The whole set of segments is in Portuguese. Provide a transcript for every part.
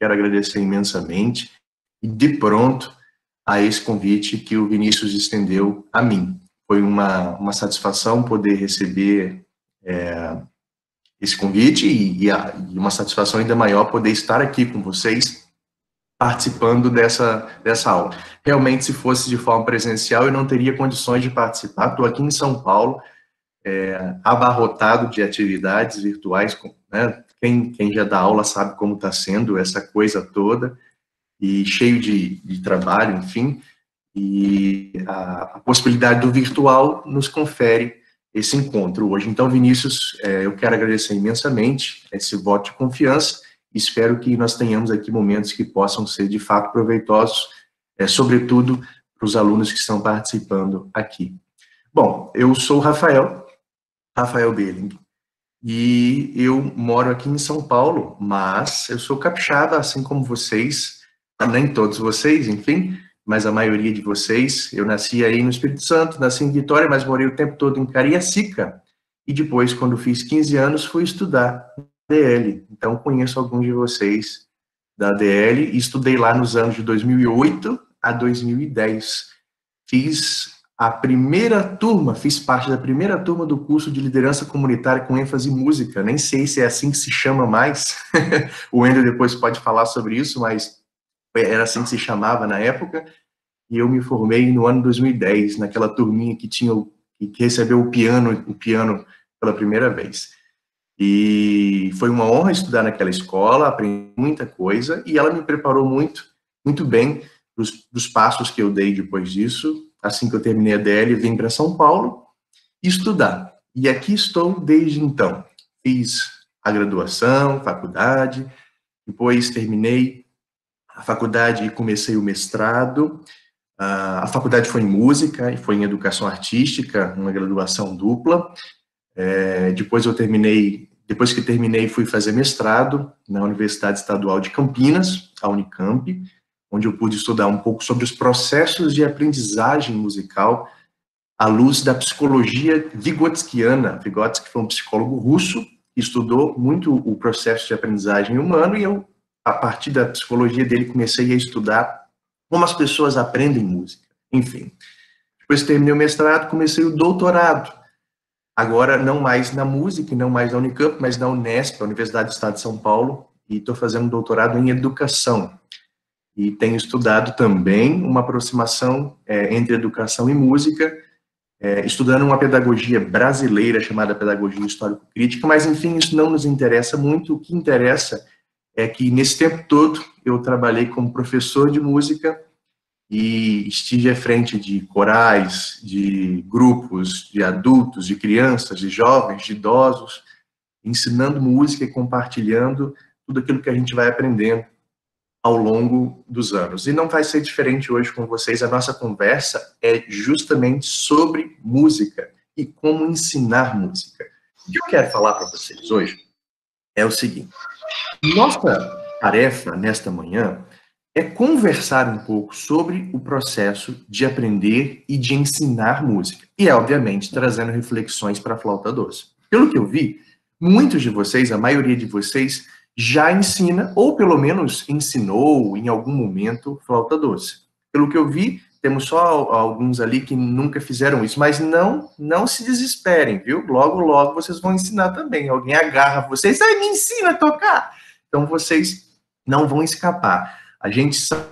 Quero agradecer imensamente e, de pronto, a esse convite que o Vinícius estendeu a mim. Foi uma satisfação poder receber esse convite e uma satisfação ainda maior poder estar aqui com vocês, participando dessa aula. Realmente, se fosse de forma presencial, eu não teria condições de participar. Estou aqui em São Paulo, abarrotado de atividades virtuais, né? Quem já dá aula sabe como está sendo essa coisa toda, e cheio de trabalho, enfim, e a possibilidade do virtual nos confere esse encontro hoje. Então, Vinícius, eu quero agradecer imensamente esse voto de confiança, e espero que nós tenhamos aqui momentos que possam ser, de fato, proveitosos, sobretudo para os alunos que estão participando aqui. Bom, eu sou o Rafael Belling, e eu moro aqui em São Paulo, mas eu sou capixaba, assim como vocês, nem todos vocês, enfim, mas a maioria de vocês. Eu nasci aí no Espírito Santo, nasci em Vitória, mas morei o tempo todo em Cariacica, e depois, quando fiz 15 anos, fui estudar na ADL. Então, conheço alguns de vocês da ADL, e estudei lá nos anos de 2008 a 2010. Fiz parte da primeira turma do curso de liderança comunitária com ênfase em música. Nem sei se é assim que se chama mais. O Wendel depois pode falar sobre isso, mas era assim que se chamava na época. E eu me formei no ano 2010, naquela turminha que recebeu o piano pela primeira vez. E foi uma honra estudar naquela escola, aprendi muita coisa, e ela me preparou muito bem para os passos que eu dei depois disso. Assim que eu terminei a DL, vim para São Paulo estudar. E aqui estou desde então. Fiz a graduação, faculdade, depois terminei a faculdade e comecei o mestrado. A faculdade foi em música e foi em educação artística, uma graduação dupla. Depois que terminei, fui fazer mestrado na Universidade Estadual de Campinas, a Unicamp, onde eu pude estudar um pouco sobre os processos de aprendizagem musical à luz da psicologia vigotskiana. Vygotsky foi um psicólogo russo que estudou muito o processo de aprendizagem humano, e eu, a partir da psicologia dele, comecei a estudar como as pessoas aprendem música. Enfim, Depois terminei o mestrado, comecei o doutorado. Agora, não mais na música, não mais na Unicamp, mas na Unesp, a Universidade do Estado de São Paulo, e estou fazendo um doutorado em educação. E tenho estudado também uma aproximação entre educação e música, estudando uma pedagogia brasileira chamada pedagogia histórico-crítica, mas, enfim, isso não nos interessa muito. O que interessa é que, nesse tempo todo, eu trabalhei como professor de música e estive à frente de corais, de grupos, de adultos, de crianças, de jovens, de idosos, ensinando música e compartilhando tudo aquilo que a gente vai aprendendo ao longo dos anos. E não vai ser diferente hoje com vocês. A nossa conversa é justamente sobre música e como ensinar música. O que eu quero falar para vocês hoje é o seguinte: nossa tarefa nesta manhã é conversar um pouco sobre o processo de aprender e de ensinar música. E, obviamente, trazendo reflexões para a flauta doce. Pelo que eu vi, muitos de vocês, a maioria de vocês, já ensina, ou pelo menos ensinou em algum momento, flauta doce. Pelo que eu vi, temos só alguns ali que nunca fizeram isso, mas não se desesperem, viu? Logo, logo vocês vão ensinar também. Alguém agarra vocês, me ensina a tocar! Então, vocês não vão escapar. A gente sai,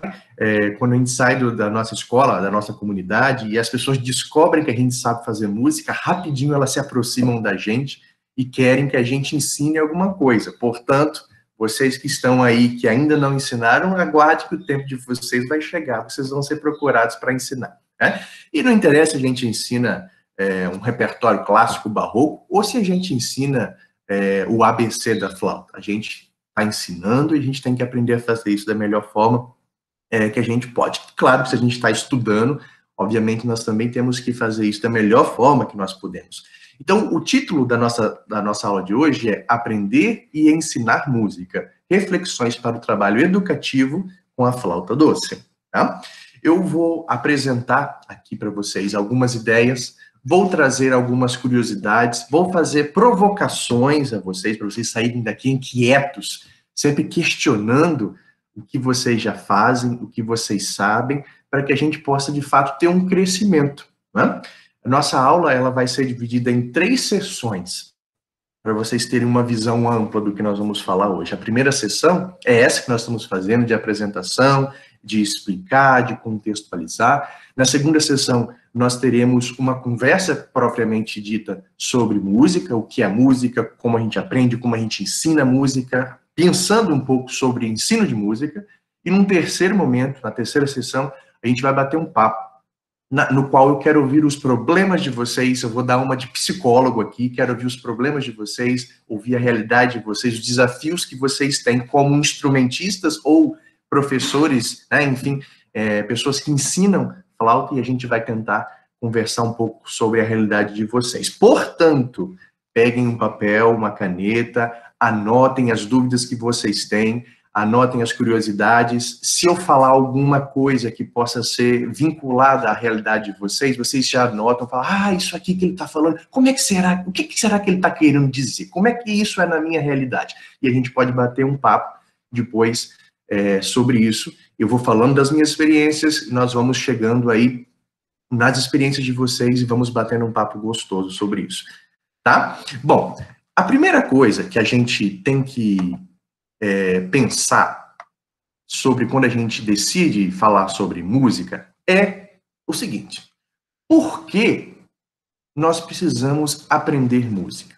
quando a gente sai da nossa escola, da nossa comunidade, e as pessoas descobrem que a gente sabe fazer música, rapidinho elas se aproximam da gente e querem que a gente ensine alguma coisa. Portanto, vocês que estão aí, que ainda não ensinaram, aguarde que o tempo de vocês vai chegar, vocês vão ser procurados para ensinar. Né? E não interessa se a gente ensina um repertório clássico barroco, ou se a gente ensina o ABC da flauta. A gente está ensinando e a gente tem que aprender a fazer isso da melhor forma que a gente pode. Claro que se a gente está estudando, obviamente nós também temos que fazer isso da melhor forma que nós podemos. Então, o título da nossa aula de hoje é Aprender e Ensinar Música, reflexões para o trabalho educativo com a flauta doce. Tá? Eu vou apresentar aqui para vocês algumas ideias, vou trazer algumas curiosidades, vou fazer provocações a vocês, para vocês saírem daqui inquietos, sempre questionando o que vocês já fazem, o que vocês sabem, para que a gente possa, de fato, ter um crescimento. Né? A nossa aula ela vai ser dividida em 3 sessões, para vocês terem uma visão ampla do que nós vamos falar hoje. A primeira sessão é essa que nós estamos fazendo, de apresentação, de explicar, de contextualizar. Na segunda sessão, nós teremos uma conversa propriamente dita sobre música, o que é música, como a gente aprende, como a gente ensina música, pensando um pouco sobre ensino de música. E num terceiro momento, na terceira sessão, a gente vai bater um papo, no qual eu quero ouvir os problemas de vocês. Eu vou dar uma de psicólogo aqui, quero ouvir os problemas de vocês, ouvir a realidade de vocês, os desafios que vocês têm como instrumentistas ou professores, né, enfim, pessoas que ensinam flauta, e a gente vai tentar conversar um pouco sobre a realidade de vocês. Portanto, peguem um papel, uma caneta, anotem as dúvidas que vocês têm, anotem as curiosidades. Se eu falar alguma coisa que possa ser vinculada à realidade de vocês, vocês já anotam, falam, isso aqui que ele está falando, como é que será, o que será que ele está querendo dizer? Como é que isso é na minha realidade? E a gente pode bater um papo depois sobre isso. Eu vou falando das minhas experiências, nós vamos chegando aí nas experiências de vocês e vamos batendo um papo gostoso sobre isso, tá? Bom, a primeira coisa que a gente tem que pensar sobre quando a gente decide falar sobre música é o seguinte: por que nós precisamos aprender música?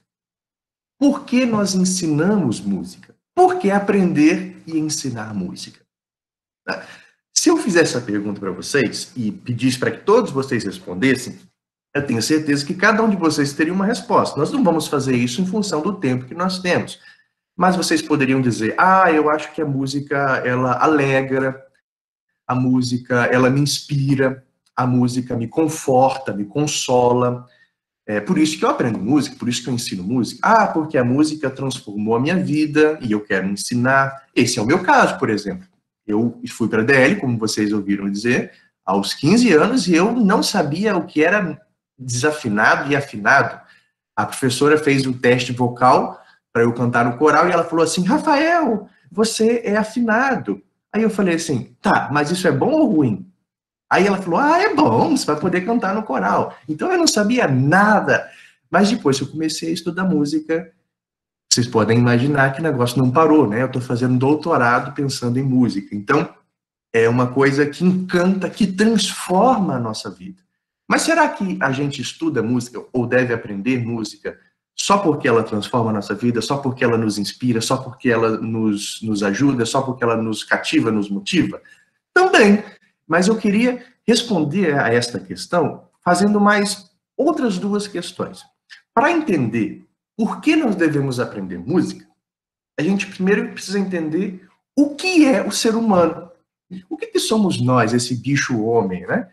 Por que nós ensinamos música? Por que aprender e ensinar música? Se eu fizer essa pergunta para vocês e pedisse para que todos vocês respondessem, eu tenho certeza que cada um de vocês teria uma resposta. Nós não vamos fazer isso em função do tempo que nós temos. Mas vocês poderiam dizer, eu acho que a música, ela alegra, a música, ela me inspira, a música me conforta, me consola. É por isso que eu aprendo música, por isso que eu ensino música. Porque a música transformou a minha vida e eu quero ensinar. Esse é o meu caso, por exemplo. Eu fui para a DL, como vocês ouviram dizer, aos 15 anos, e eu não sabia o que era desafinado e afinado. A professora fez um teste vocal para eu cantar no coral, e ela falou assim, Rafael, você é afinado. Aí eu falei assim, tá, mas isso é bom ou ruim? Aí ela falou, é bom, você vai poder cantar no coral. Então eu não sabia nada. Mas depois que eu comecei a estudar música, vocês podem imaginar que o negócio não parou, né? Eu estou fazendo doutorado pensando em música. Então, é uma coisa que encanta, que transforma a nossa vida. Mas será que a gente estuda música ou deve aprender música só porque ela transforma a nossa vida, só porque ela nos inspira, só porque ela nos ajuda, só porque ela nos cativa, nos motiva? Também. Mas eu queria responder a esta questão fazendo mais outras duas questões. Para entender por que nós devemos aprender música, a gente primeiro precisa entender o que é o ser humano. O que somos nós, esse bicho homem, né?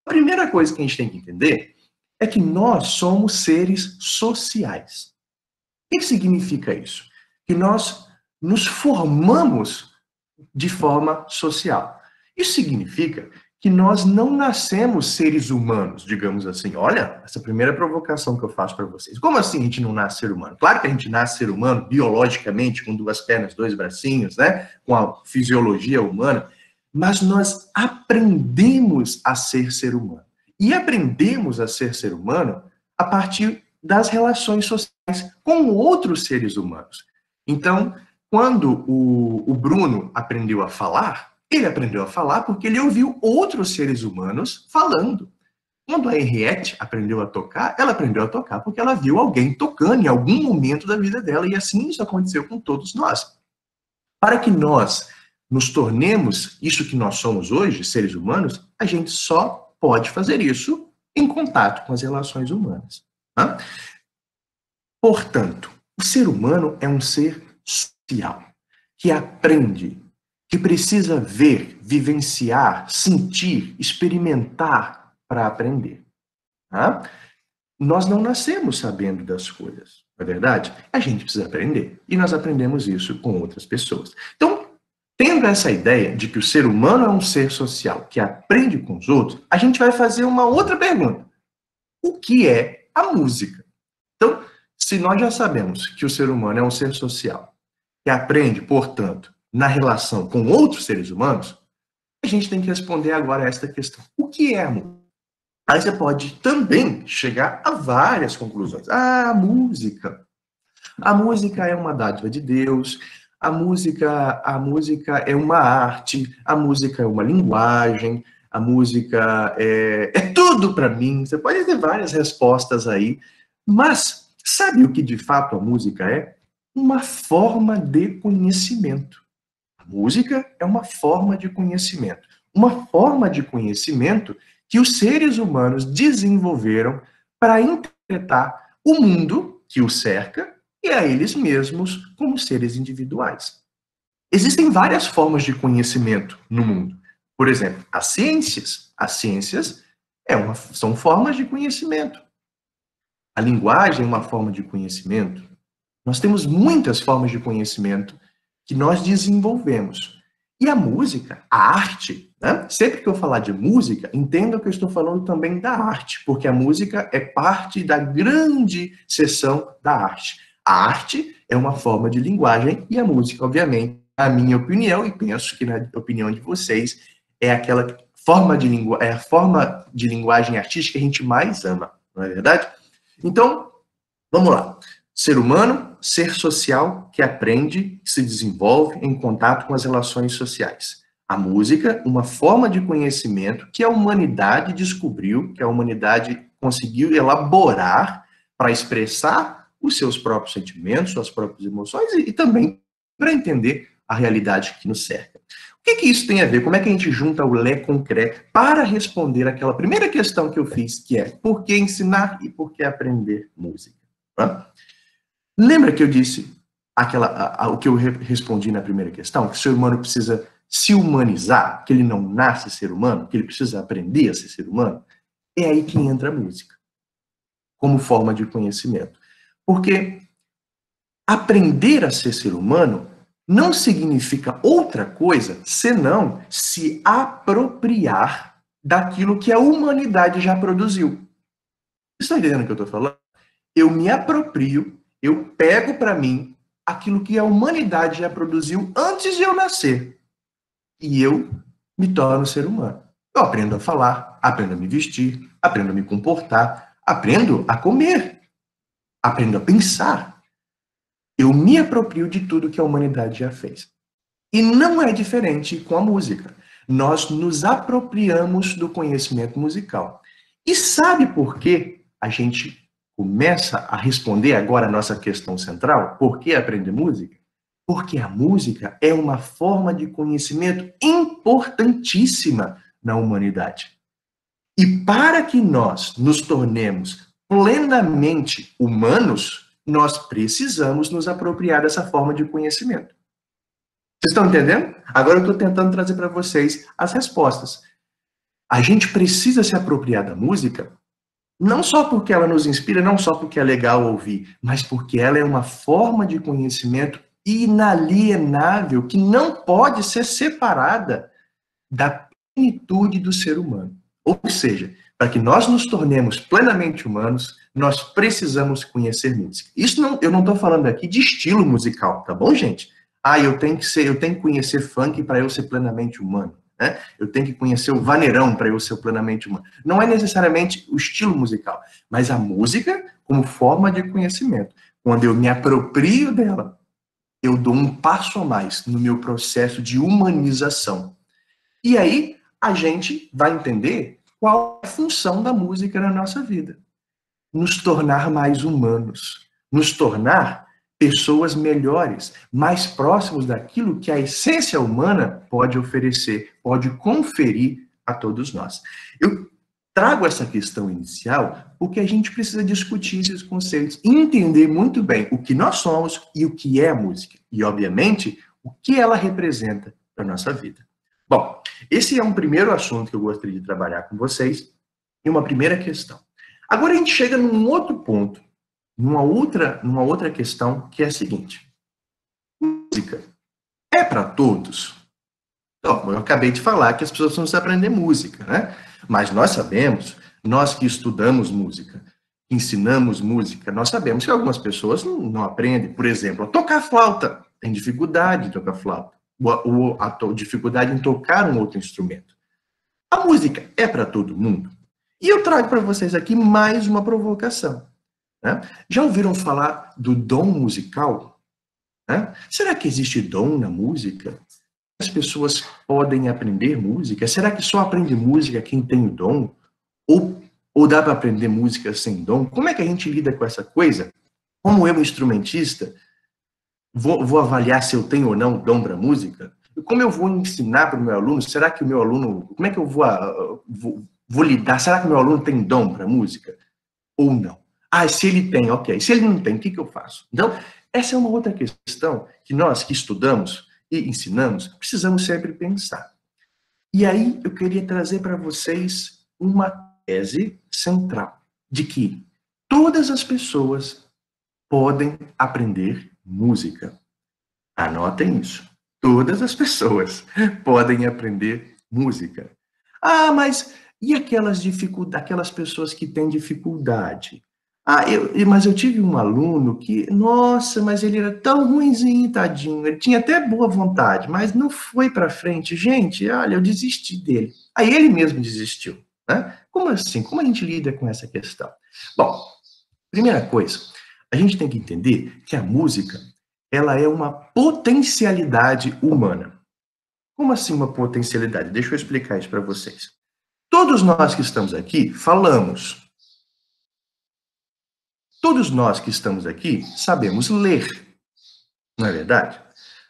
A primeira coisa que a gente tem que entender é que nós somos seres sociais. O que significa isso? Que nós nos formamos de forma social. Isso significa que nós não nascemos seres humanos, digamos assim. Olha, essa primeira provocação que eu faço para vocês. Como assim a gente não nasce ser humano? Claro que a gente nasce ser humano biologicamente, com duas pernas, dois bracinhos, né? Com a fisiologia humana, mas nós aprendemos a ser humano. E aprendemos a ser humano a partir das relações sociais com outros seres humanos. Então, quando o Bruno aprendeu a falar, ele aprendeu a falar porque ele ouviu outros seres humanos falando. Quando a Henriette aprendeu a tocar, ela aprendeu a tocar porque ela viu alguém tocando em algum momento da vida dela, e assim isso aconteceu com todos nós. Para que nós nos tornemos isso que nós somos hoje, seres humanos, a gente só pode fazer isso em contato com as relações humanas. Tá? Portanto, o ser humano é um ser social, que aprende, que precisa ver, vivenciar, sentir, experimentar para aprender. Tá? Nós não nascemos sabendo das coisas, não é verdade? A gente precisa aprender. E nós aprendemos isso com outras pessoas. Então, tendo essa ideia de que o ser humano é um ser social que aprende com os outros, a gente vai fazer uma outra pergunta. O que é a música? Então, se nós já sabemos que o ser humano é um ser social, que aprende, portanto, na relação com outros seres humanos, a gente tem que responder agora a esta questão. O que é a música? Aí você pode também chegar a várias conclusões. A música. A música é uma dádiva de Deus, a música é uma arte, a música é uma linguagem, a música é tudo para mim. Você pode ter várias respostas aí, mas sabe o que de fato a música é? Uma forma de conhecimento. A música é uma forma de conhecimento. Uma forma de conhecimento que os seres humanos desenvolveram para interpretar o mundo que os cerca e a eles mesmos como seres individuais. Existem várias formas de conhecimento no mundo. Por exemplo, as ciências. As ciências são formas de conhecimento. A linguagem é uma forma de conhecimento. Nós temos muitas formas de conhecimento que nós desenvolvemos. E a música, a arte, né? Sempre que eu falar de música, entenda que eu estou falando também da arte, porque a música é parte da grande seção da arte. A arte é uma forma de linguagem e a música, obviamente, a minha opinião, e penso que na opinião de vocês, é aquela forma é a forma de linguagem artística que a gente mais ama, não é verdade? Então, vamos lá. Ser humano, ser social que aprende, que se desenvolve em contato com as relações sociais. A música, uma forma de conhecimento que a humanidade descobriu, que a humanidade conseguiu elaborar para expressar os seus próprios sentimentos, suas próprias emoções e também para entender a realidade que nos cerca. O que isso tem a ver? Como é que a gente junta o lé com o cré para responder aquela primeira questão que eu fiz, que é por que ensinar e por que aprender música? Tá? Lembra que eu disse o que eu respondi na primeira questão? Que o ser humano precisa se humanizar, que ele não nasce ser humano, que ele precisa aprender a ser humano? É aí que entra a música, como forma de conhecimento. Porque aprender a ser humano não significa outra coisa senão se apropriar daquilo que a humanidade já produziu. Você está entendendo o que eu estou falando? Eu me aproprio, eu pego para mim aquilo que a humanidade já produziu antes de eu nascer. E eu me torno ser humano. Eu aprendo a falar, aprendo a me vestir, aprendo a me comportar, aprendo a comer, aprendo a pensar. Eu me aproprio de tudo que a humanidade já fez. E não é diferente com a música. Nós nos apropriamos do conhecimento musical. E sabe por que a gente começa a responder agora a nossa questão central? Por que aprender música? Porque a música é uma forma de conhecimento importantíssima na humanidade. E para que nós nos tornemos plenamente humanos, nós precisamos nos apropriar dessa forma de conhecimento. Vocês estão entendendo? Agora eu estou tentando trazer para vocês as respostas. A gente precisa se apropriar da música, não só porque ela nos inspira, não só porque é legal ouvir, mas porque ela é uma forma de conhecimento inalienável que não pode ser separada da plenitude do ser humano. Ou seja, para que nós nos tornemos plenamente humanos, nós precisamos conhecer música. Isso não, eu não estou falando aqui de estilo musical, tá bom, gente? Eu tenho que conhecer funk para eu ser plenamente humano, né? Eu tenho que conhecer o vaneirão para eu ser plenamente humano. Não é necessariamente o estilo musical, mas a música como forma de conhecimento. Quando eu me aproprio dela, eu dou um passo a mais no meu processo de humanização. E aí a gente vai entender qual é a função da música na nossa vida. Nos tornar mais humanos, nos tornar pessoas melhores, mais próximos daquilo que a essência humana pode oferecer, pode conferir a todos nós. Eu trago essa questão inicial porque a gente precisa discutir esses conceitos e entender muito bem o que nós somos e o que é a música. E, obviamente, o que ela representa para a nossa vida. Bom, esse é um primeiro assunto que eu gostaria de trabalhar com vocês e uma primeira questão. Agora a gente chega num outro ponto, numa outra questão, que é a seguinte. Música é para todos? Então, eu acabei de falar que as pessoas precisam aprender música, né? Mas nós sabemos, nós que estudamos música, ensinamos música, nós sabemos que algumas pessoas não aprendem, por exemplo, a tocar flauta, tem dificuldade em tocar flauta, ou a dificuldade em tocar um outro instrumento. A música é para todo mundo? E eu trago para vocês aqui mais uma provocação. Né? Já ouviram falar do dom musical? Né? Será que existe dom na música? As pessoas podem aprender música? Será que só aprende música quem tem o dom? Ou dá para aprender música sem dom? Como é que a gente lida com essa coisa? Como eu, instrumentista, vou avaliar se eu tenho ou não dom para música? Como eu vou ensinar para o meu aluno? Será que o meu aluno... Como é que eu vou lidar? Será que o meu aluno tem dom para música? Ou não? Se ele tem, ok. Se ele não tem, o que eu faço? Então, essa é uma outra questão que nós que estudamos e ensinamos, precisamos sempre pensar. E aí, eu queria trazer para vocês uma tese central, de que todas as pessoas podem aprender música. Anotem isso. Todas as pessoas podem aprender música. Mas e aquelas pessoas que têm dificuldade? Mas eu tive um aluno que, nossa, mas ele era tão ruinzinho, tadinho. Ele tinha até boa vontade, mas não foi para frente. Gente, olha, eu desisti dele. Aí ele mesmo desistiu. Né? Como assim? Como a gente lida com essa questão? Bom, primeira coisa, a gente tem que entender que a música, ela é uma potencialidade humana. Como assim uma potencialidade? Deixa eu explicar isso para vocês. Todos nós que estamos aqui falamos. Todos nós que estamos aqui sabemos ler, não é verdade?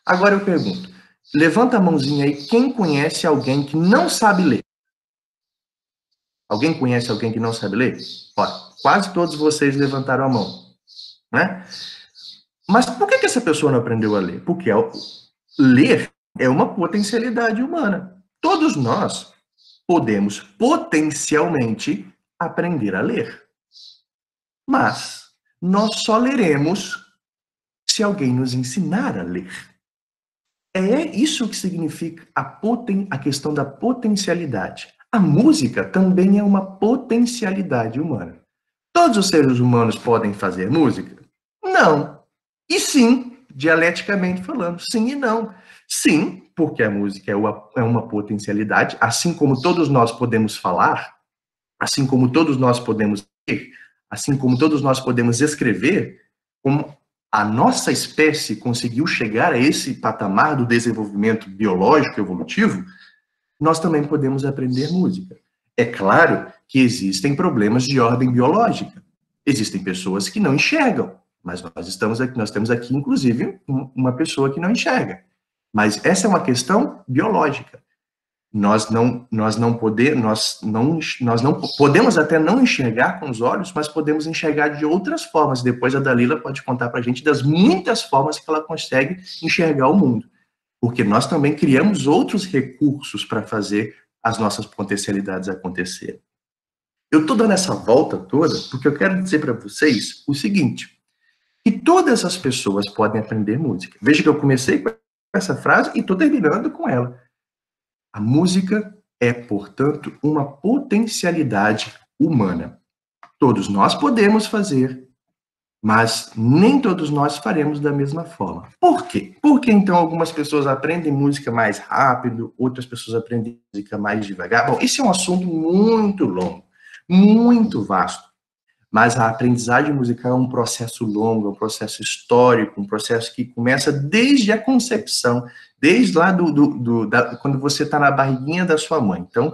Agora eu pergunto, levanta a mãozinha aí, quem conhece alguém que não sabe ler? Alguém conhece alguém que não sabe ler? Olha, quase todos vocês levantaram a mão, né? Mas por que essa pessoa não aprendeu a ler? Porque ler é uma potencialidade humana. Todos nós podemos potencialmente aprender a ler. Mas nós só leremos se alguém nos ensinar a ler. É isso que significa a questão da potencialidade. A música também é uma potencialidade humana. Todos os seres humanos podem fazer música? Não. E sim, dialeticamente falando, sim e não. Sim, porque a música é uma potencialidade, assim como todos nós podemos falar, assim como todos nós podemos ler, assim como todos nós podemos escrever, como a nossa espécie conseguiu chegar a esse patamar do desenvolvimento biológico evolutivo, nós também podemos aprender música. É claro que existem problemas de ordem biológica. Existem pessoas que não enxergam, mas nós temos aqui, inclusive, uma pessoa que não enxerga. Mas essa é uma questão biológica. Nós não podemos até não enxergar com os olhos, mas podemos enxergar de outras formas. Depois a Dalila pode contar para a gente das muitas formas que ela consegue enxergar o mundo. Porque nós também criamos outros recursos para fazer as nossas potencialidades acontecerem. Eu estou dando essa volta toda porque eu quero dizer para vocês o seguinte, que todas as pessoas podem aprender música. Veja que eu comecei com essa frase e estou terminando com ela. A música é, portanto, uma potencialidade humana. Todos nós podemos fazer, mas nem todos nós faremos da mesma forma. Por quê? Porque então algumas pessoas aprendem música mais rápido, outras pessoas aprendem música mais devagar. Bom, esse é um assunto muito longo, muito vasto. Mas a aprendizagem musical é um processo longo, é um processo histórico, um processo que começa desde a concepção, desde lá quando você está na barriguinha da sua mãe. Então,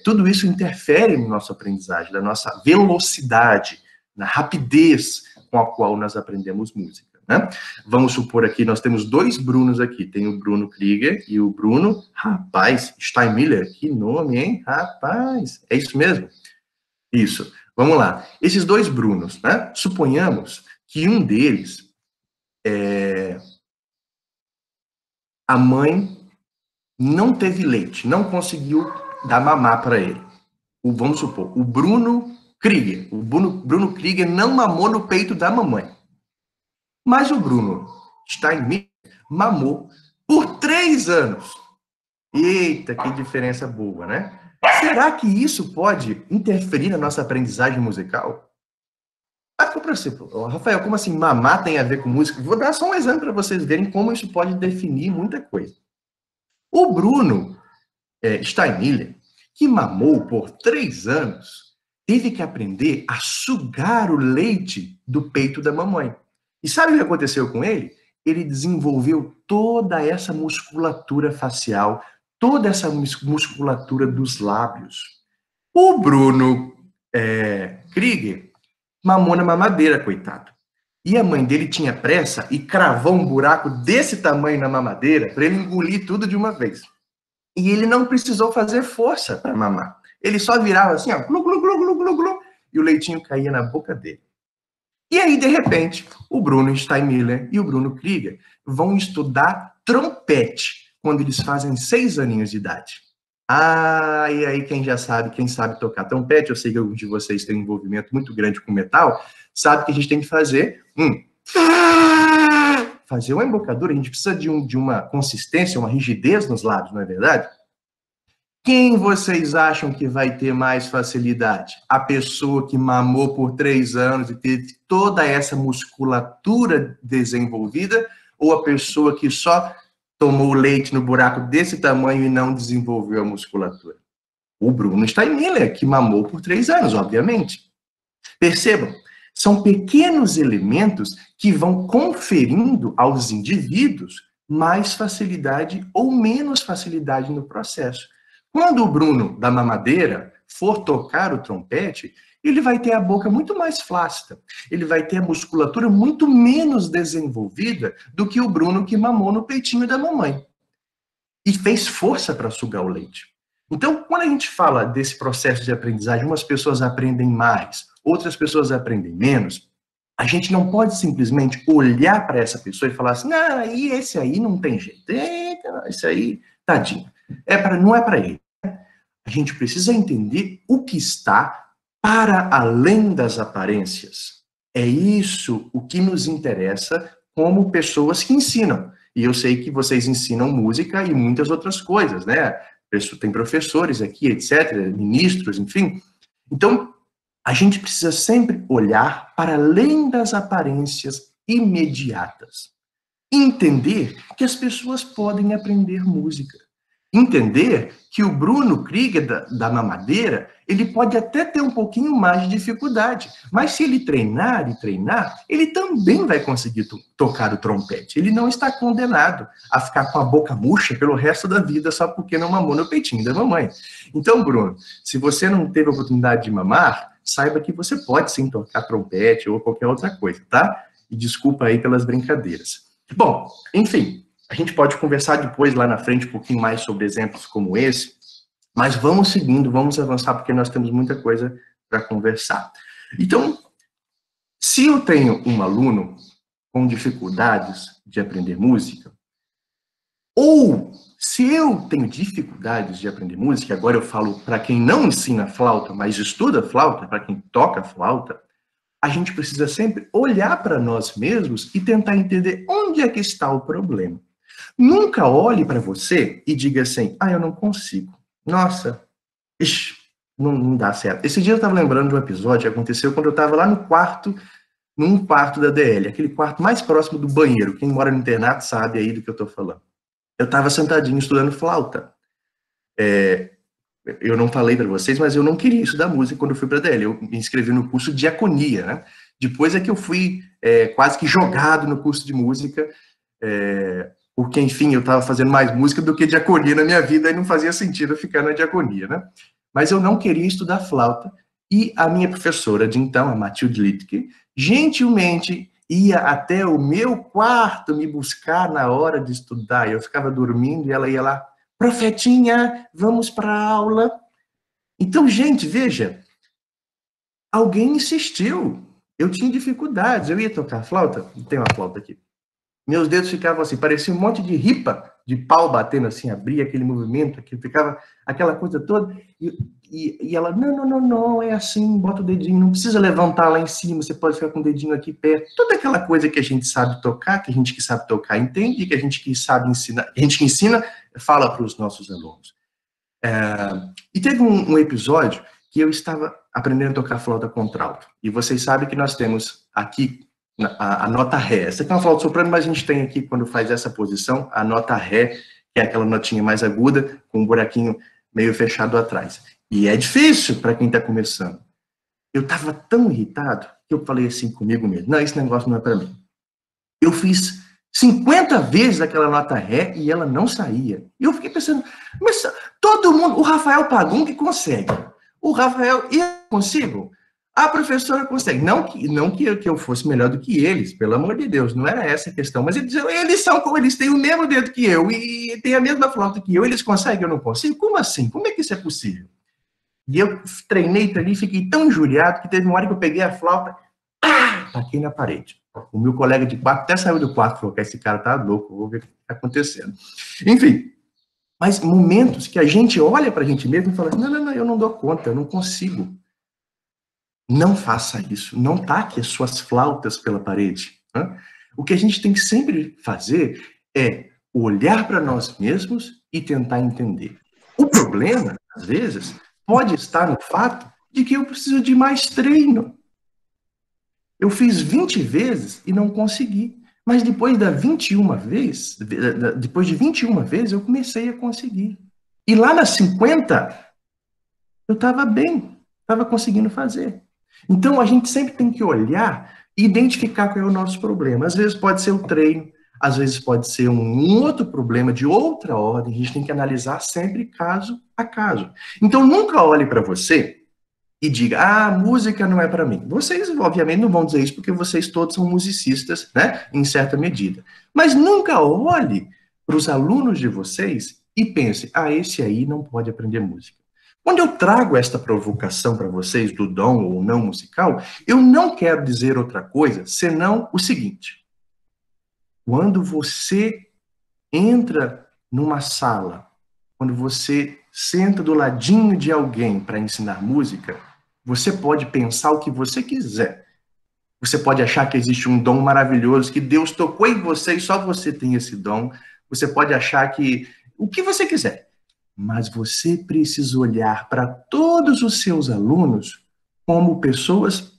tudo isso interfere no nosso aprendizagem, na nossa velocidade, na rapidez com a qual nós aprendemos música, né? Vamos supor aqui, nós temos dois Brunos aqui, tem o Bruno Krieger e o Bruno, rapaz, Steinmiller, que nome, hein? Rapaz, é isso mesmo? Isso. Vamos lá. Esses dois Brunos, né? Suponhamos que um deles, a mãe não teve leite, não conseguiu dar mamar para ele. Vamos supor, o Bruno Krieger. O Bruno Krieger não mamou no peito da mamãe. Mas o Bruno Steinmiller mamou por 3 anos. Eita, que diferença boa, né? Será que isso pode interferir na nossa aprendizagem musical? Por exemplo, Rafael, como assim mamar tem a ver com música? Vou dar só um exemplo para vocês verem como isso pode definir muita coisa. O Bruno Steinmiller, que mamou por 3 anos, teve que aprender a sugar o leite do peito da mamãe. E sabe o que aconteceu com ele? Ele desenvolveu toda essa musculatura facial, toda essa musculatura dos lábios. O Bruno Krieger mamou na mamadeira, coitado. E a mãe dele tinha pressa e cravou um buraco desse tamanho na mamadeira para ele engolir tudo de uma vez. E ele não precisou fazer força para mamar. Ele só virava assim, ó, glu, glu, glu, glu, glu, glu, e o leitinho caía na boca dele. E aí, de repente, o Bruno Steinmiller e o Bruno Krieger vão estudar trompete quando eles fazem 6 aninhos de idade. Ah, e aí quem sabe tocar trompete, eu sei que alguns de vocês têm um envolvimento muito grande com metal, sabe que a gente tem que fazer uma embocadura, a gente precisa de uma consistência, uma rigidez nos lábios, não é verdade? Quem vocês acham que vai ter mais facilidade? A pessoa que mamou por 3 anos e teve toda essa musculatura desenvolvida, ou a pessoa que só tomou leite no buraco desse tamanho e não desenvolveu a musculatura? O Bruno Steinmiller, que mamou por 3 anos, obviamente. Percebam, são pequenos elementos que vão conferindo aos indivíduos mais facilidade ou menos facilidade no processo. Quando o Bruno da mamadeira for tocar o trompete, ele vai ter a boca muito mais flácida, ele vai ter a musculatura muito menos desenvolvida do que o Bruno que mamou no peitinho da mamãe e fez força para sugar o leite. Então, quando a gente fala desse processo de aprendizagem, umas pessoas aprendem mais, outras pessoas aprendem menos, a gente não pode simplesmente olhar para essa pessoa e falar assim, não, e esse aí não tem jeito, esse aí, tadinho, não é para ele. A gente precisa entender o que está para além das aparências. É isso o que nos interessa como pessoas que ensinam. E eu sei que vocês ensinam música e muitas outras coisas, né? Tem professores aqui, etc., ministros, enfim. Então, a gente precisa sempre olhar para além das aparências imediatas. Entender que as pessoas podem aprender música. Entender que o Bruno Krieger da mamadeira, ele pode até ter um pouquinho mais de dificuldade, mas se ele treinar e treinar, ele também vai conseguir tocar o trompete. Ele não está condenado a ficar com a boca murcha pelo resto da vida só porque não mamou no peitinho da mamãe. Então, Bruno, se você não teve a oportunidade de mamar, saiba que você pode sim tocar trompete ou qualquer outra coisa, tá? E desculpa aí pelas brincadeiras. Bom, enfim, a gente pode conversar depois, lá na frente, um pouquinho mais sobre exemplos como esse, mas vamos seguindo, vamos avançar, porque nós temos muita coisa para conversar. Então, se eu tenho um aluno com dificuldades de aprender música, ou se eu tenho dificuldades de aprender música, agora eu falo para quem não ensina flauta, mas estuda flauta, para quem toca flauta, a gente precisa sempre olhar para nós mesmos e tentar entender onde é que está o problema. Nunca olhe para você e diga assim, eu não consigo. Nossa, não dá certo. Esse dia eu estava lembrando de um episódio que aconteceu quando eu estava lá num quarto da DL, aquele quarto mais próximo do banheiro. Quem mora no internato sabe aí do que eu estou falando. Eu estava sentadinho estudando flauta. Eu não falei para vocês, mas eu não queria estudar música quando eu fui para a DL. Eu me inscrevi no curso de diaconia, né? Depois é que eu fui quase que jogado no curso de música, porque, enfim, eu estava fazendo mais música do que diaconia na minha vida e não fazia sentido eu ficar na diaconia, né? Mas eu não queria estudar flauta e a minha professora de então, a Matilde Littke, gentilmente ia até o meu quarto me buscar na hora de estudar. Eu ficava dormindo e ela ia lá, profetinha, vamos para a aula. Então, gente, veja, alguém insistiu. Eu tinha dificuldades, eu ia tocar flauta, tem uma flauta aqui. Meus dedos ficavam assim, parecia um monte de ripa de pau batendo assim, abria aquele movimento, que ficava aquela coisa toda. E ela, não, é assim, bota o dedinho, não precisa levantar lá em cima, você pode ficar com o dedinho aqui perto. Toda aquela coisa que a gente sabe tocar, que a gente que sabe tocar entende, que a gente que sabe ensinar, a gente que ensina, fala para os nossos alunos. E teve um episódio que eu estava aprendendo a tocar flauta contralto. E vocês sabem que nós temos aqui a nota Ré. Essa aqui é uma flauta soprano, mas a gente tem aqui, quando faz essa posição, a nota Ré, que é aquela notinha mais aguda, com um buraquinho meio fechado atrás. E é difícil para quem está começando. Eu estava tão irritado que eu falei assim comigo mesmo, não, esse negócio não é para mim. Eu fiz 50 vezes aquela nota Ré e ela não saía. E eu fiquei pensando, mas todo mundo, o Rafael Pagum que consegue. O Rafael, eu consigo? A professora consegue. Não que eu fosse melhor do que eles, pelo amor de Deus, não era essa a questão. Mas eles têm o mesmo dedo que eu e têm a mesma flauta que eu. Eles conseguem, eu não consigo? Como assim? Como é que isso é possível? E eu treinei, fiquei tão injuriado que teve uma hora que eu peguei a flauta, taquei na parede. O meu colega de quarto até saiu do quarto e falou que esse cara tá louco, vou ver o que está acontecendo. Enfim, mas momentos que a gente olha para a gente mesmo e fala, não, eu não dou conta, eu não consigo. Não faça isso, não taque as suas flautas pela parede. Né? O que a gente tem que sempre fazer é olhar para nós mesmos e tentar entender. O problema, às vezes, pode estar no fato de que eu preciso de mais treino. Eu fiz 20 vezes e não consegui. Mas depois depois de 21 vezes, eu comecei a conseguir. E lá nas 50, eu estava bem, estava conseguindo fazer. Então, a gente sempre tem que olhar e identificar qual é o nosso problema. Às vezes pode ser o treino, às vezes pode ser um outro problema de outra ordem. A gente tem que analisar sempre caso a caso. Então, nunca olhe para você e diga, música não é para mim. Vocês, obviamente, não vão dizer isso porque vocês todos são musicistas, né, em certa medida. Mas nunca olhe para os alunos de vocês e pense, esse aí não pode aprender música. Quando eu trago esta provocação para vocês do dom ou não musical, eu não quero dizer outra coisa senão o seguinte. Quando você entra numa sala, quando você senta do ladinho de alguém para ensinar música, você pode pensar o que você quiser. Você pode achar que existe um dom maravilhoso, que Deus tocou em você e só você tem esse dom. Você pode achar que o que você quiser. Mas você precisa olhar para todos os seus alunos como pessoas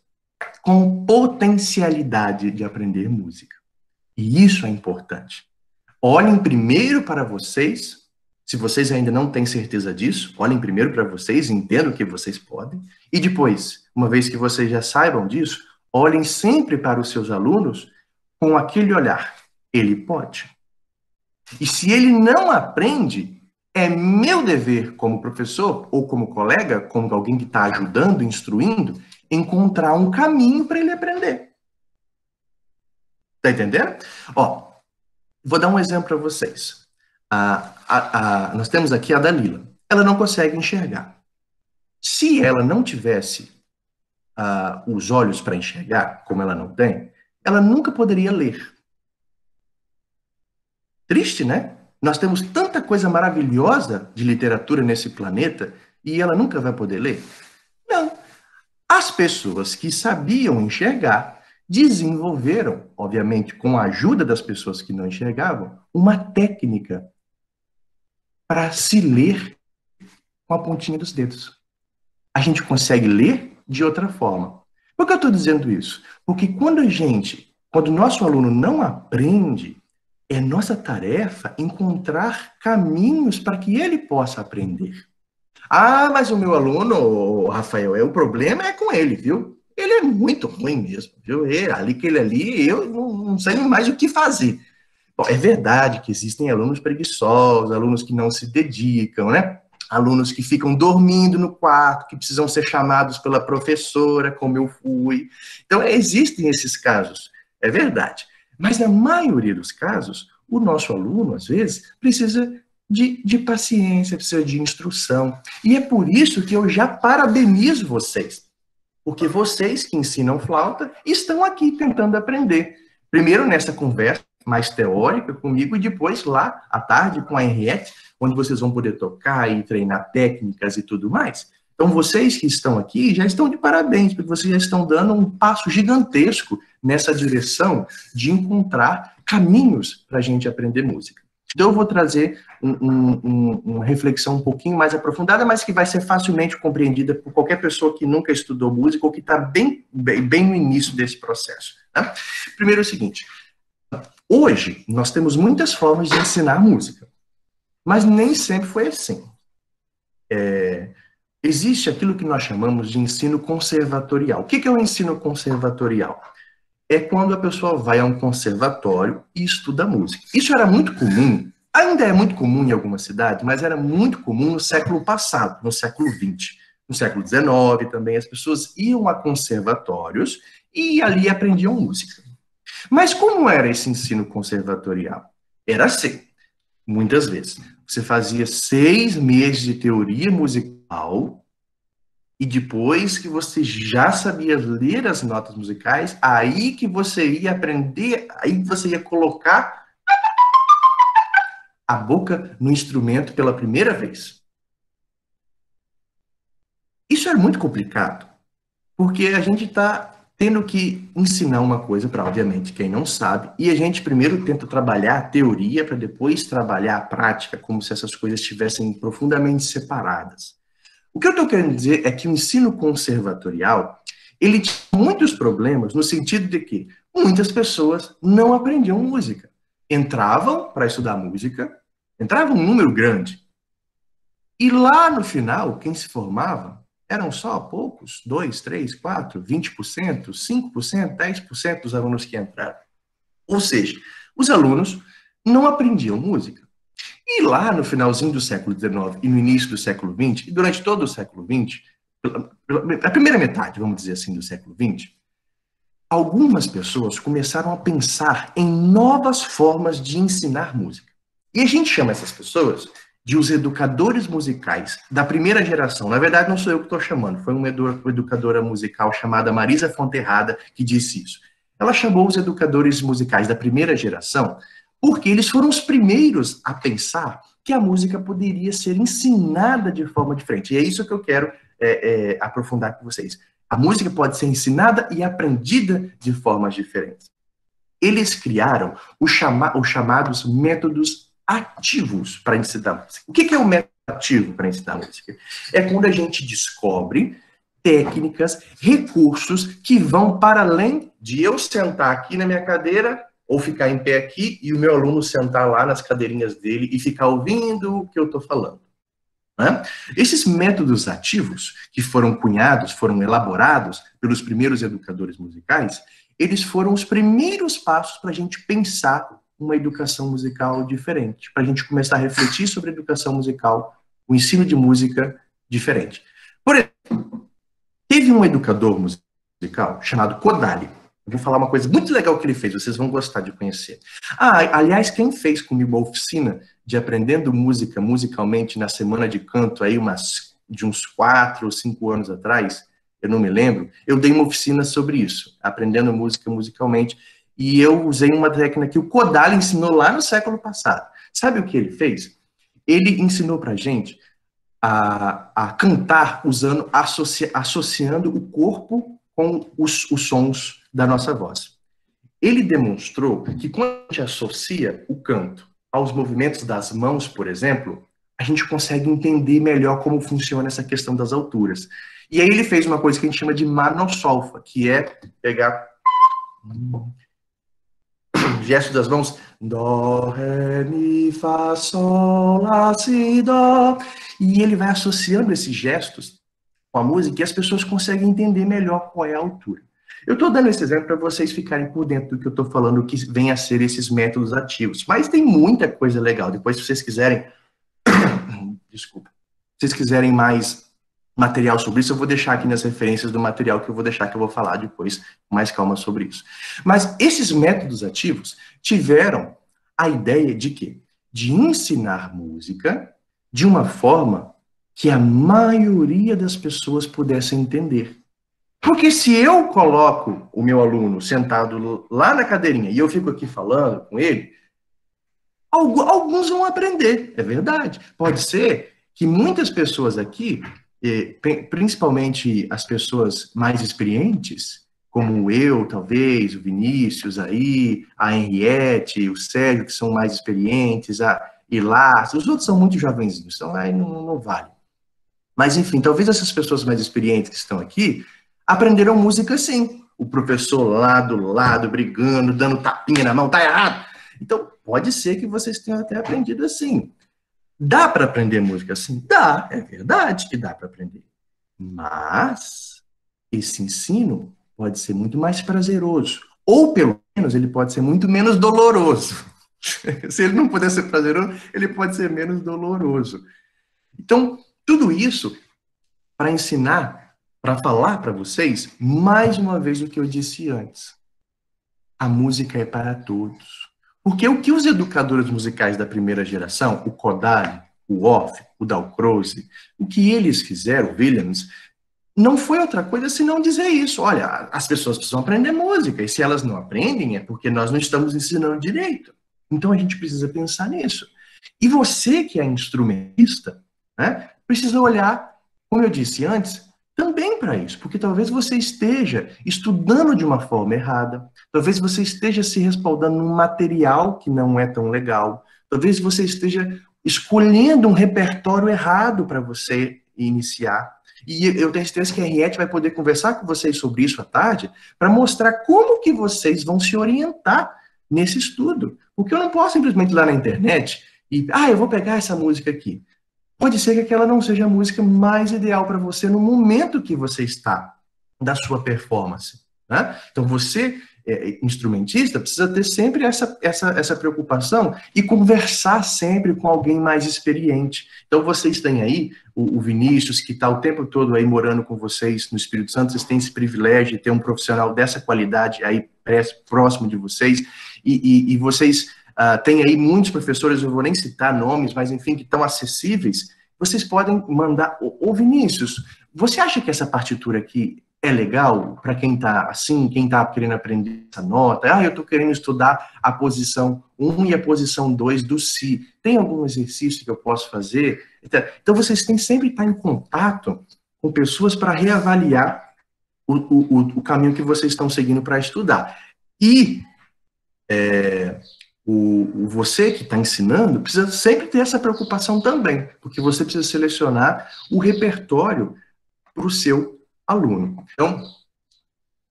com potencialidade de aprender música. E isso é importante. Olhem primeiro para vocês, se vocês ainda não têm certeza disso, olhem primeiro para vocês, entendam que vocês podem, e depois, uma vez que vocês já saibam disso, olhem sempre para os seus alunos com aquele olhar. Ele pode. E se ele não aprende, é meu dever como professor, ou como colega, como alguém que está ajudando, instruindo, encontrar um caminho para ele aprender. Tá entendendo? Ó, vou dar um exemplo para vocês. Nós temos aqui a Dalila. Ela não consegue enxergar. Se ela não tivesse os olhos para enxergar, como ela não tem, ela nunca poderia ler. Triste, né? Nós temos tanta coisa maravilhosa de literatura nesse planeta e ela nunca vai poder ler? Não. As pessoas que sabiam enxergar desenvolveram, obviamente com a ajuda das pessoas que não enxergavam, uma técnica para se ler com a pontinha dos dedos. A gente consegue ler de outra forma. Por que eu estou dizendo isso? Porque quando o nosso aluno não aprende, é nossa tarefa encontrar caminhos para que ele possa aprender. Ah, mas o meu aluno, Rafael, o problema é com ele, viu? Ele é muito ruim mesmo, viu? Eu não sei mais o que fazer. Bom, é verdade que existem alunos preguiçosos, alunos que não se dedicam, né? Alunos que ficam dormindo no quarto, que precisam ser chamados pela professora, como eu fui. Então, existem esses casos, é verdade. Mas, na maioria dos casos, o nosso aluno, às vezes, precisa de paciência, precisa de instrução. E é por isso que eu já parabenizo vocês. Porque vocês que ensinam flauta estão aqui tentando aprender. Primeiro nessa conversa mais teórica comigo e depois lá à tarde com a Henriette, onde vocês vão poder tocar e treinar técnicas e tudo mais. Então, vocês que estão aqui já estão de parabéns, porque vocês já estão dando um passo gigantesco nessa direção de encontrar caminhos para a gente aprender música. Então, eu vou trazer uma reflexão um pouquinho mais aprofundada, mas que vai ser facilmente compreendida por qualquer pessoa que nunca estudou música ou que está bem no início desse processo. Tá? Primeiro é o seguinte, hoje nós temos muitas formas de ensinar música, mas nem sempre foi assim. Existe aquilo que nós chamamos de ensino conservatorial. O que é o ensino conservatorial? É quando a pessoa vai a um conservatório e estuda música. Isso era muito comum, ainda é muito comum em algumas cidades, mas era muito comum no século passado, no século XX. No século XIX também, as pessoas iam a conservatórios e ali aprendiam música. Mas como era esse ensino conservatorial? Era assim, muitas vezes. Você fazia 6 meses de teoria musical e depois que você já sabia ler as notas musicais, aí que você ia aprender, aí você ia colocar a boca no instrumento pela primeira vez. Isso é muito complicado, porque a gente está tendo que ensinar uma coisa para, obviamente, quem não sabe, e a gente primeiro tenta trabalhar a teoria para depois trabalhar a prática, como se essas coisas estivessem profundamente separadas. O que eu estou querendo dizer é que o ensino conservatorial, ele tinha muitos problemas no sentido de que muitas pessoas não aprendiam música. Entravam para estudar música, entrava um número grande. E lá no final, quem se formava eram só poucos, 2, 3, 4, 20%, 5%, 10% dos alunos que entraram. Ou seja, os alunos não aprendiam música. E lá no finalzinho do século XIX e no início do século XX, e durante todo o século XX, a primeira metade, vamos dizer assim, do século XX, algumas pessoas começaram a pensar em novas formas de ensinar música. E a gente chama essas pessoas de os educadores musicais da primeira geração. Na verdade, não sou eu que estou chamando, foi uma educadora musical chamada Marisa Fonterrada que disse isso. Ela chamou os educadores musicais da primeira geração porque eles foram os primeiros a pensar que a música poderia ser ensinada de forma diferente. E é isso que eu quero aprofundar com vocês. A música pode ser ensinada e aprendida de formas diferentes. Eles criaram os chamados métodos ativos para ensinar música. O que é o método ativo para ensinar música? É quando a gente descobre técnicas, recursos que vão para além de eu sentar aqui na minha cadeira ou ficar em pé aqui e o meu aluno sentar lá nas cadeirinhas dele e ficar ouvindo o que eu estou falando. Né? Esses métodos ativos que foram cunhados, foram elaborados pelos primeiros educadores musicais, eles foram os primeiros passos para a gente pensar uma educação musical diferente, para a gente começar a refletir sobre a educação musical, o ensino de música diferente. Por exemplo, teve um educador musical chamado Kodály. Eu vou falar uma coisa muito legal que ele fez, vocês vão gostar de conhecer. Aliás, quem fez comigo a oficina de Aprendendo Música musicalmente na Semana de Canto, aí de uns 4 ou 5 anos atrás, eu não me lembro, eu dei uma oficina sobre isso, Aprendendo Música musicalmente, e eu usei uma técnica que o Kodály ensinou lá no século passado. Sabe o que ele fez? Ele ensinou pra gente a cantar associando o corpo com os sons da nossa voz. Ele demonstrou que quando a gente associa o canto aos movimentos das mãos, por exemplo, a gente consegue entender melhor como funciona essa questão das alturas. E aí ele fez uma coisa que a gente chama de manosolfa, que é pegar gesto das mãos, dó, ré, mi, fá, sol, lá, si, dó. E ele vai associando esses gestos com a música e as pessoas conseguem entender melhor qual é a altura. Eu estou dando esse exemplo para vocês ficarem por dentro do que eu estou falando, que vem a ser esses métodos ativos. Mas tem muita coisa legal. Depois, se vocês quiserem... Desculpa. Se vocês quiserem mais material sobre isso, eu vou deixar aqui nas referências do material que eu vou falar depois com mais calma sobre isso. Mas esses métodos ativos tiveram a ideia de quê? De ensinar música de uma forma que a maioria das pessoas pudessem entender. Porque se eu coloco o meu aluno sentado lá na cadeirinha e eu fico aqui falando com ele, alguns vão aprender, é verdade. Pode ser que muitas pessoas aqui, principalmente as pessoas mais experientes, como eu, talvez, o Vinícius aí, a Henriette, o Sérgio, que são mais experientes, a Ilá, os outros são muito jovenzinhos, então aí não vale. Mas, enfim, talvez essas pessoas mais experientes que estão aqui aprenderam música sim. O professor lá do lado, brigando, dando tapinha na mão, tá errado. Então, pode ser que vocês tenham até aprendido assim. Dá para aprender música assim? Dá, é verdade que dá para aprender. Mas esse ensino pode ser muito mais prazeroso. Ou, pelo menos, ele pode ser muito menos doloroso. Se ele não puder ser prazeroso, ele pode ser menos doloroso. Então, tudo isso para ensinar, para falar para vocês, mais uma vez o que eu disse antes. A música é para todos. Porque o que os educadores musicais da primeira geração, o Kodály, o Orff, o Dalcroze, o que eles fizeram, o Williams, não foi outra coisa senão dizer isso. Olha, as pessoas precisam aprender música, e se elas não aprendem é porque nós não estamos ensinando direito. Então a gente precisa pensar nisso. E você que é instrumentista, né, precisa olhar, como eu disse antes, também para isso, porque talvez você esteja estudando de uma forma errada, talvez você esteja se respaldando num material que não é tão legal, talvez você esteja escolhendo um repertório errado para você iniciar. E eu tenho certeza que a Henriette vai poder conversar com vocês sobre isso à tarde, para mostrar como que vocês vão se orientar nesse estudo. Porque eu não posso simplesmente ir lá na internet e, eu vou pegar essa música aqui. Pode ser que aquela não seja a música mais ideal para você no momento que você está da sua performance. Né? Então, você, instrumentista, precisa ter sempre essa preocupação e conversar sempre com alguém mais experiente. Então, vocês têm aí o Vinícius, que está o tempo todo aí morando com vocês no Espírito Santo, vocês têm esse privilégio de ter um profissional dessa qualidade aí próximo de vocês, e vocês... tem aí muitos professores, eu vou nem citar nomes, mas enfim, que estão acessíveis. Vocês podem mandar... Ô Vinícius, você acha que essa partitura aqui é legal para quem está assim, quem está querendo aprender essa nota? Eu estou querendo estudar a posição 1 e a posição 2 do Si. Tem algum exercício que eu posso fazer? Então, vocês têm sempre que estar em contato com pessoas para reavaliar o caminho que vocês estão seguindo para estudar. E... você que está ensinando precisa sempre ter essa preocupação também, porque você precisa selecionar o repertório para o seu aluno. Então,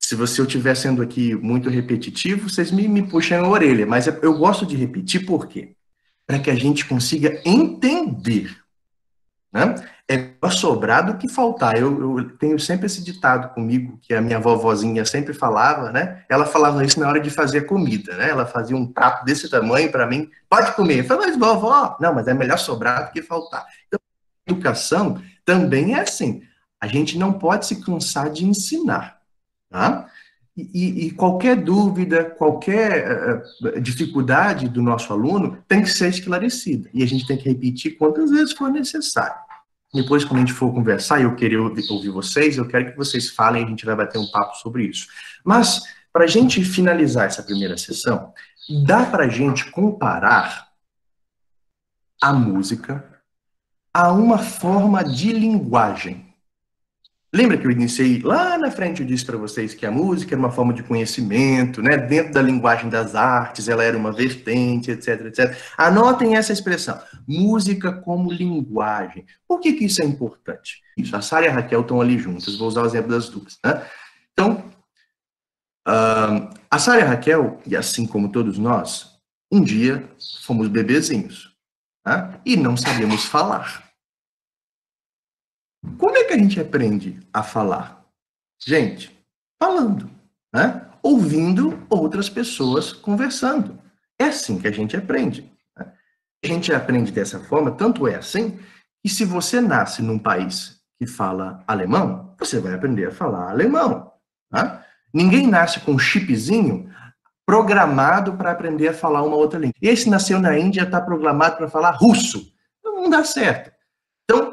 Se eu estiver sendo aqui muito repetitivo, vocês me puxam a orelha, mas eu gosto de repetir por quê? Para que a gente consiga entender, né? É melhor sobrar do que faltar. Eu tenho sempre esse ditado comigo, que a minha vovozinha sempre falava, né? Ela falava isso na hora de fazer comida, né? Ela fazia um prato desse tamanho para mim, pode comer. Eu falei, mas vovó, não, mas é melhor sobrar do que faltar. Então, a educação também é assim. A gente não pode se cansar de ensinar, tá? E qualquer dúvida, qualquer dificuldade do nosso aluno tem que ser esclarecida. E a gente tem que repetir quantas vezes for necessário. Depois, quando a gente for conversar, eu queria ouvir vocês, eu quero que vocês falem, a gente vai bater um papo sobre isso. Mas, para a gente finalizar essa primeira sessão, dá para a gente comparar a música a uma forma de linguagem. Lembra que eu iniciei lá na frente, eu disse para vocês que a música era uma forma de conhecimento, né? Dentro da linguagem das artes, ela era uma vertente, etc, etc. Anotem essa expressão, música como linguagem. Por que isso é importante? Isso, a Sara e a Raquel estão ali juntas, vou usar o exemplo das duas, né? Então, a Sara e a Raquel, e assim como todos nós, um dia fomos bebezinhos, né? E não sabíamos falar. Como é que a gente aprende a falar? Gente, falando, né? Ouvindo outras pessoas conversando. É assim que a gente aprende. Né? A gente aprende dessa forma, tanto é assim, que se você nasce num país que fala alemão, você vai aprender a falar alemão. Né? Ninguém nasce com um chipzinho programado para aprender a falar uma outra língua. Esse nasceu na Índia, está programado para falar russo. Não dá certo. Então,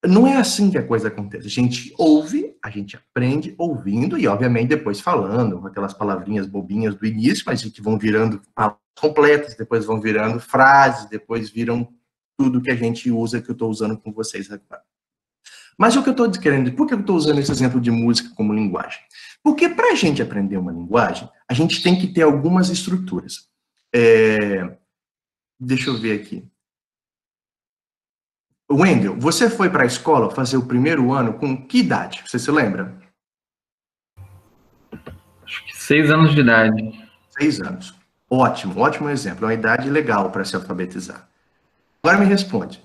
não é assim que a coisa acontece. A gente ouve, a gente aprende ouvindo e, obviamente, depois falando, com aquelas palavrinhas bobinhas do início, mas que vão virando palavras completas, depois vão virando frases, depois viram tudo que a gente usa, que eu estou usando com vocês agora. Mas o que eu estou querendo, por que eu estou usando esse exemplo de música como linguagem? Porque para a gente aprender uma linguagem, a gente tem que ter algumas estruturas. Deixa eu ver aqui. Wendel, você foi para a escola fazer o primeiro ano com que idade? Você se lembra? Acho que 6 anos de idade. 6 anos. Ótimo, ótimo exemplo. É uma idade legal para se alfabetizar. Agora me responde.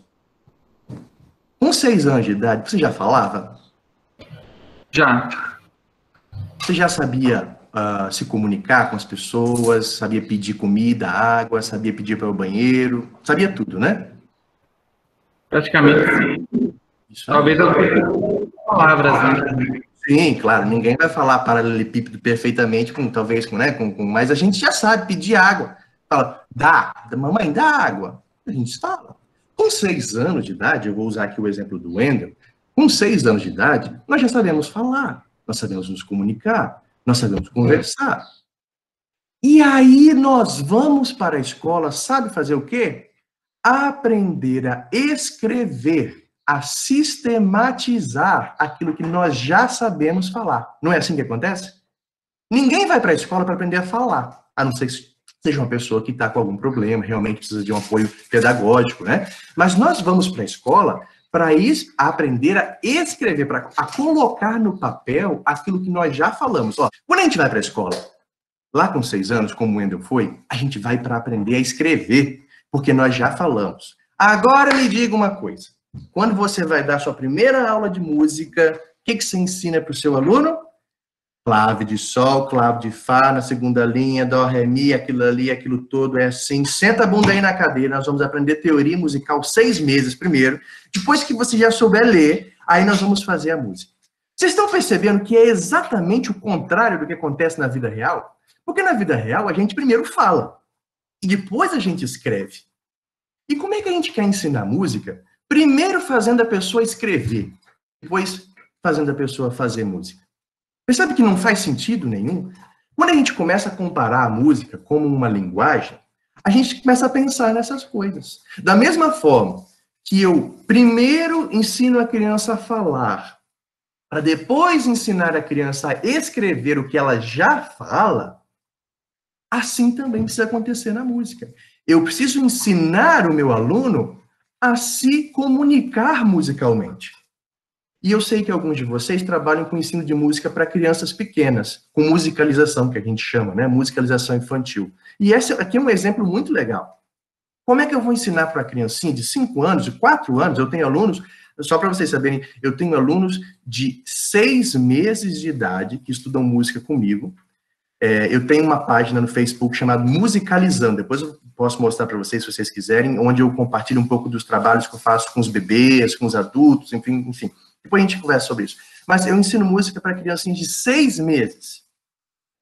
Com 6 anos de idade, você já falava? Já. Você já sabia se comunicar com as pessoas? Sabia pedir comida, água? Sabia pedir para o banheiro? Sabia tudo, né? Praticamente sim. Isso Talvez eu tenha palavras, né? Sim, claro, ninguém vai falar paralelepípedo perfeitamente, mas a gente já sabe pedir água. Fala, mamãe, dá água. A gente fala. Com 6 anos de idade, eu vou usar aqui o exemplo do Wendel, com 6 anos de idade, nós já sabemos falar, nós sabemos nos comunicar, nós sabemos conversar. E aí nós vamos para a escola, sabe fazer o quê? Aprender a escrever, a sistematizar aquilo que nós já sabemos falar. Não é assim que acontece? Ninguém vai para a escola para aprender a falar, a não ser que seja uma pessoa que está com algum problema, realmente precisa de um apoio pedagógico, né? Mas nós vamos para a escola para aprender a escrever, para colocar no papel aquilo que nós já falamos. Ó, quando a gente vai para a escola, lá com 6 anos, como o Wendel foi, a gente vai para aprender a escrever, porque nós já falamos. Agora me diga uma coisa. Quando você vai dar sua primeira aula de música, o que você ensina para o seu aluno? Clave de sol, clave de fá, na segunda linha, dó, ré, mi, aquilo ali, aquilo todo, é assim. Senta a bunda aí na cadeira, nós vamos aprender teoria musical 6 meses primeiro. Depois que você já souber ler, aí nós vamos fazer a música. Vocês estão percebendo que é exatamente o contrário do que acontece na vida real? Porque na vida real, a gente primeiro fala, e depois a gente escreve. E como é que a gente quer ensinar música? Primeiro fazendo a pessoa escrever, depois fazendo a pessoa fazer música. Percebe que não faz sentido nenhum? Quando a gente começa a comparar a música como uma linguagem, a gente começa a pensar nessas coisas. Da mesma forma que eu primeiro ensino a criança a falar, para depois ensinar a criança a escrever o que ela já fala, assim também precisa acontecer na música. Eu preciso ensinar o meu aluno a se comunicar musicalmente. E eu sei que alguns de vocês trabalham com ensino de música para crianças pequenas, com musicalização, que a gente chama, né? Musicalização infantil. E esse aqui é um exemplo muito legal. Como é que eu vou ensinar para a criancinha de 5 anos, de 4 anos? Eu tenho alunos, só para vocês saberem, eu tenho alunos de 6 meses de idade que estudam música comigo. Eu tenho uma página no Facebook chamada Musicalizando, depois eu posso mostrar para vocês, se vocês quiserem, onde eu compartilho um pouco dos trabalhos que eu faço com os bebês, com os adultos, enfim. Depois a gente conversa sobre isso. Mas eu ensino música para criancinhas de 6 meses.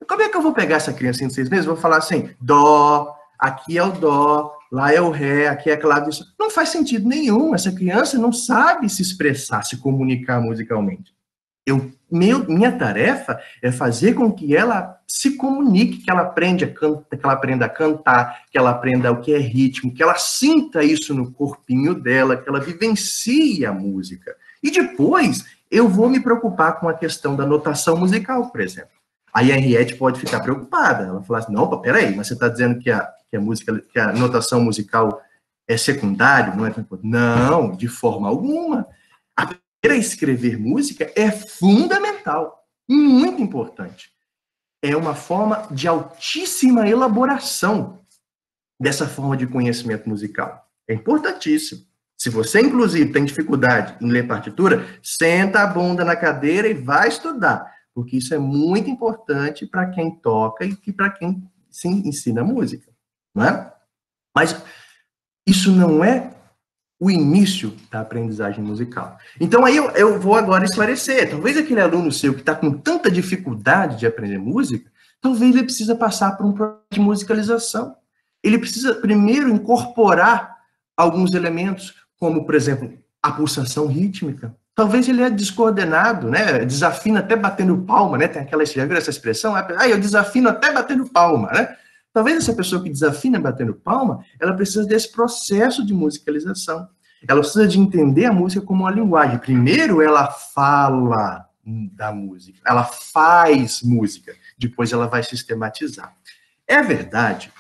Como é que eu vou pegar essa criancinha de 6 meses? Eu vou falar assim, dó, aqui é o dó, lá é o ré, aqui é claro. Isso não faz sentido nenhum. Essa criança não sabe se expressar, se comunicar musicalmente. Minha tarefa é fazer com que ela se comunique, que ela aprenda a cantar, que ela aprenda o que é ritmo, que ela sinta isso no corpinho dela, que ela vivencie a música. E depois eu vou me preocupar com a questão da notação musical, por exemplo. Aí a Henriette pode ficar preocupada. Ela fala assim, não, peraí, mas você está dizendo que a notação musical é secundário, não é? Não, de forma alguma. Aprender a escrever música é fundamental, muito importante. É uma forma de altíssima elaboração dessa forma de conhecimento musical. É importantíssimo. Se você, inclusive, tem dificuldade em ler partitura, senta a bunda na cadeira e vai estudar, porque isso é muito importante para quem toca e para quem se ensina música, não é? Mas isso não é o início da aprendizagem musical. Então, aí eu vou agora esclarecer. Talvez aquele aluno seu que está com tanta dificuldade de aprender música, talvez ele precisa passar por um processo de musicalização. Ele precisa, primeiro, incorporar alguns elementos, como, por exemplo, a pulsação rítmica. Talvez ele é descoordenado, né? Desafina até batendo palma, né? Tem aquela, já viu essa expressão? Eu desafino até batendo palma, né? Talvez essa pessoa que desafina batendo palma, ela precisa desse processo de musicalização. Ela precisa de entender a música como uma linguagem. Primeiro, ela fala da música, ela faz música, depois ela vai sistematizar. É verdade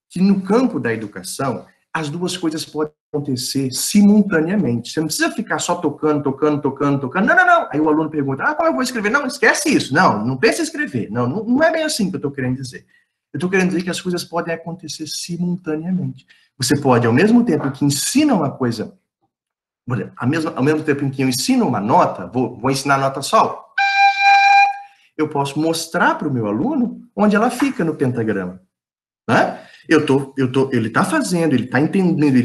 que no campo da educação, as duas coisas podem acontecer simultaneamente. Você não precisa ficar só tocando. Não. Aí o aluno pergunta, como eu vou escrever? Não, esquece isso. Não pense em escrever. Não é bem assim que eu estou querendo dizer. Eu estou querendo dizer que as coisas podem acontecer simultaneamente. Você pode, ao mesmo tempo que ensina uma coisa, por exemplo, ao mesmo tempo em que eu ensino uma nota, vou ensinar a nota sol, eu posso mostrar para o meu aluno onde ela fica no pentagrama. Né? Ele está fazendo, ele está entendendo,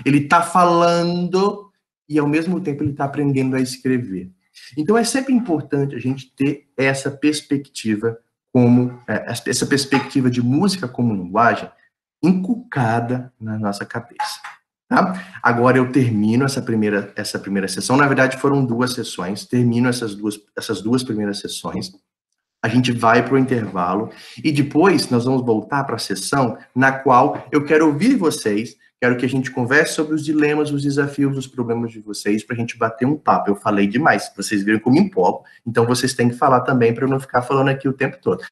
ele tá falando, e ao mesmo tempo ele está aprendendo a escrever. Então é sempre importante a gente ter essa perspectiva essa perspectiva de música como linguagem inculcada na nossa cabeça. Tá? Agora eu termino essa primeira sessão, na verdade foram 2 sessões, termino essas duas primeiras sessões, a gente vai para o intervalo, e depois nós vamos voltar para a sessão na qual eu quero ouvir vocês, quero que a gente converse sobre os dilemas, os desafios, os problemas de vocês, para a gente bater um papo. Eu falei demais, vocês viram como me empolgo, então vocês têm que falar também para eu não ficar falando aqui o tempo todo.